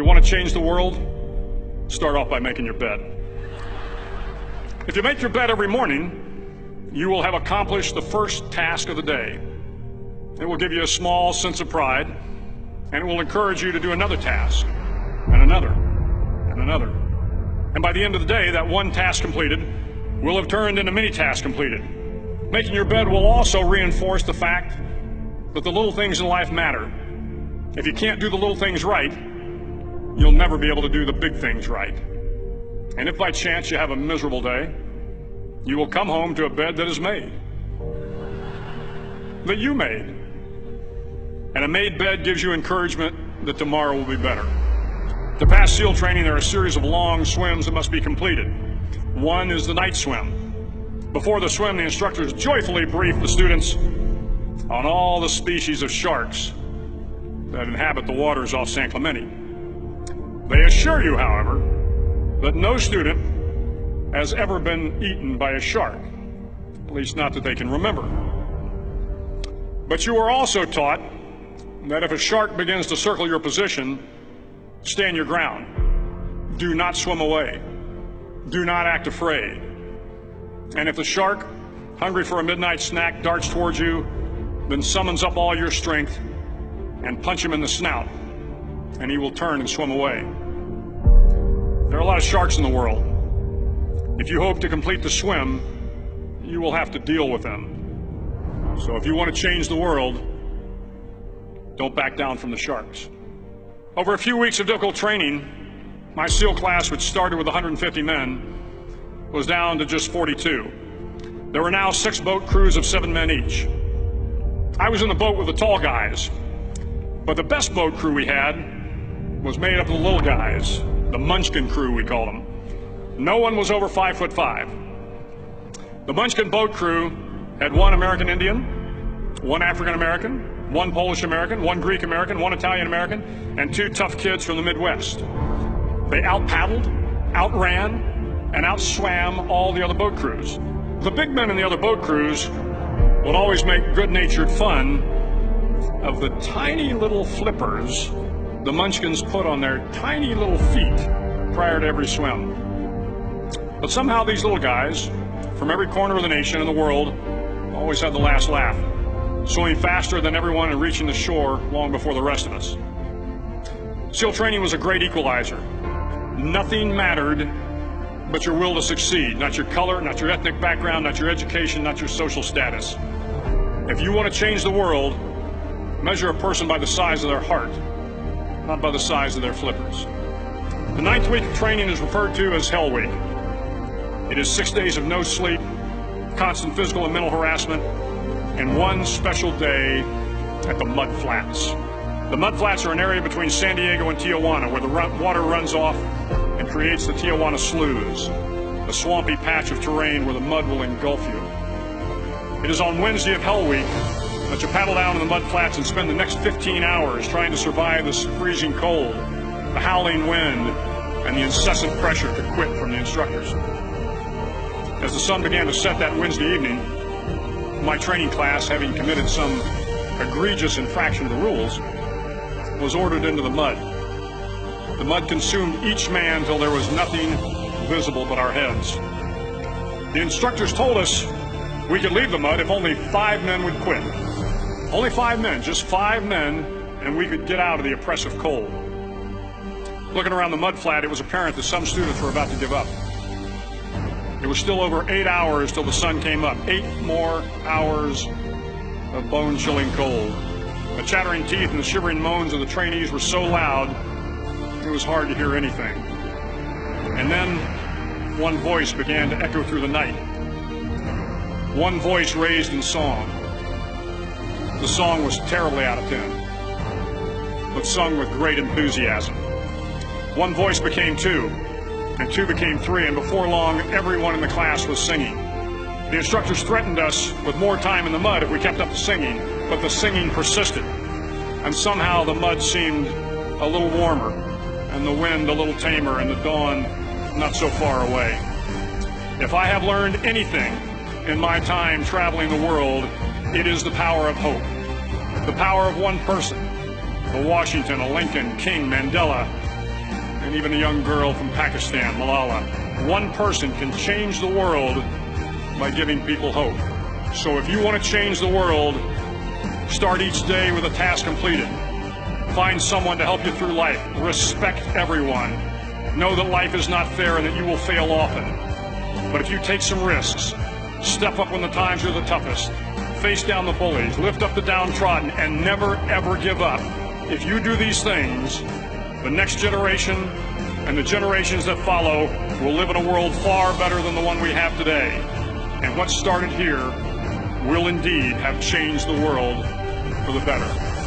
want to change the world? Start off by making your bed. If you make your bed every morning, you will have accomplished the first task of the day. It will give you a small sense of pride, and it will encourage you to do another task, and another, and another. And by the end of the day, that one task completed will have turned into many tasks completed. Making your bed will also reinforce the fact that the little things in life matter. If you can't do the little things right, you'll never be able to do the big things right. And if by chance you have a miserable day, you will come home to a bed that is made, that you made. And a made bed gives you encouragement that tomorrow will be better. To pass SEAL training, there are a series of long swims that must be completed. One is the night swim. Before the swim, the instructors joyfully brief the students on all the species of sharks that inhabit the waters off San Clemente. They assure you, however, that no student has ever been eaten by a shark, at least not that they can remember. But you are also taught that if a shark begins to circle your position, stand your ground. Do not swim away. Do not act afraid. And if the shark, hungry for a midnight snack, darts towards you, then summons up all your strength and punch him in the snout, and he will turn and swim away. There are a lot of sharks in the world. If you hope to complete the swim, you will have to deal with them. So if you want to change the world, don't back down from the sharks. Over a few weeks of difficult training, my SEAL class, which started with 150 men, was down to just 42. There were now 6 boat crews of 7 men each. I was in the boat with the tall guys, but the best boat crew we had was made up of the little guys, the Munchkin crew, we called them. No one was over 5'5". The Munchkin boat crew had 1 American Indian, 1 African American, 1 Polish American, 1 Greek American, 1 Italian American, and 2 tough kids from the Midwest. They out-paddled, outran, and outswam all the other boat crews. The big men in the other boat crews would always make good-natured fun of the tiny little flippers the Munchkins put on their tiny little feet prior to every swim. But somehow these little guys from every corner of the nation and the world always had the last laugh, swimming faster than everyone and reaching the shore long before the rest of us. SEAL training was a great equalizer. Nothing mattered but your will to succeed, not your color, not your ethnic background, not your education, not your social status. If you want to change the world, measure a person by the size of their heart, not by the size of their flippers. The 9th week of training is referred to as Hell Week. It is 6 days of no sleep, constant physical and mental harassment, and 1 special day at the Mud Flats. The Mud Flats are an area between San Diego and Tijuana where the water runs off and creates the Tijuana Sloughs, a swampy patch of terrain where the mud will engulf you. It is on Wednesday of Hell Week that you paddle down in the mud flats and spend the next 15 hours trying to survive this freezing cold, the howling wind, and the incessant pressure to quit from the instructors. As the sun began to set that Wednesday evening, my training class, having committed some egregious infraction of the rules, was ordered into the mud. The mud consumed each man till there was nothing visible but our heads. The instructors told us we could leave the mud if only 5 men would quit. Only 5 men, just 5 men, and we could get out of the oppressive cold. Looking around the mud flat, it was apparent that some students were about to give up. It was still over 8 hours till the sun came up. 8 more hours of bone-chilling cold. The chattering teeth and the shivering moans of the trainees were so loud, it was hard to hear anything. And then one voice began to echo through the night. One voice raised in song. The song was terribly out of tune, but sung with great enthusiasm. One voice became 2, and 2 became 3, and before long, everyone in the class was singing. The instructors threatened us with more time in the mud if we kept up the singing, but the singing persisted, and somehow the mud seemed a little warmer, and the wind a little tamer, and the dawn not so far away. If I have learned anything in my time traveling the world, it is the power of hope. The power of one person, a Washington, a Lincoln, King, Mandela, and even a young girl from Pakistan, Malala. One person can change the world by giving people hope. So if you want to change the world, start each day with a task completed. Find someone to help you through life. Respect everyone. Know that life is not fair and that you will fail often. But if you take some risks, step up when the times are the toughest, face down the bullies, lift up the downtrodden, and never ever give up. If you do these things, the next generation and the generations that follow will live in a world far better than the one we have today. And what started here will indeed have changed the world for the better.